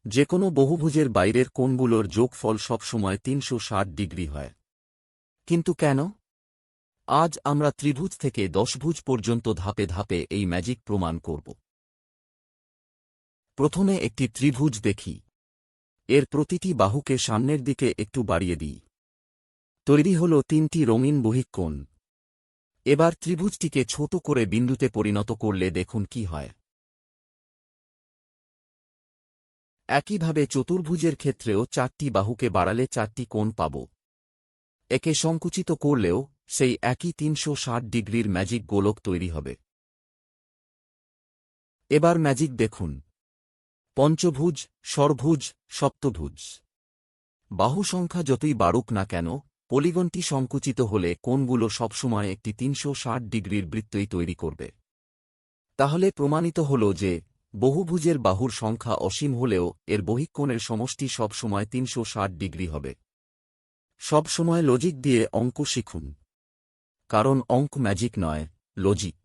যেকোনো বহুভুজের বাইরের কোণগুলোর যোগফল সবসময় ৩৬০ ডিগ্রি হয়। কিন্তু কেন? আজ আমরা ত্রিভুজ থেকে দশভুজ পর্যন্ত ধাপে ধাপে এই ম্যাজিক প্রমাণ করব। প্রথমে একটি ত্রিভুজ দেখি। এর প্রতিটি বাহুকে সামনের দিকে একটু বাড়িয়ে দিই। তৈরি হল ৩টি রঙিন বহিঃকোণ। এবার ত্রিভুজটিকে ছোট করে বিন্দুতে পরিণত করলে দেখুন কি হয়। একইভাবে চতুর্ভুজের ক্ষেত্রেও ৪টি বাহুকে বাড়ালে ৪টি কোণ পাব। একে সংকুচিত করলেও সেই একই ৩৬০ ডিগ্রির ম্যাজিক গোলক তৈরি হবে। এবার ম্যাজিক দেখুন। পঞ্চভুজ, ষড়ভুজ, সপ্তভুজ। বাহু সংখ্যা যতই বাড়ুক না কেন, পলিগনটি সংকুচিত হলে কোণগুলো সবসময় একটি ৩৬০ ডিগ্রির বৃত্তই তৈরি করবে। তাহলে প্রমাণিত হল যে বহুভুজের বাহুর সংখ্যা অসীম হলেও এর বহিঃকোণের সমষ্টি সবসময় ৩৬০ ডিগ্রি হবে। সবসময় লজিক দিয়ে অঙ্ক শিখুন, কারণ অঙ্ক ম্যাজিক নয়, লজিক।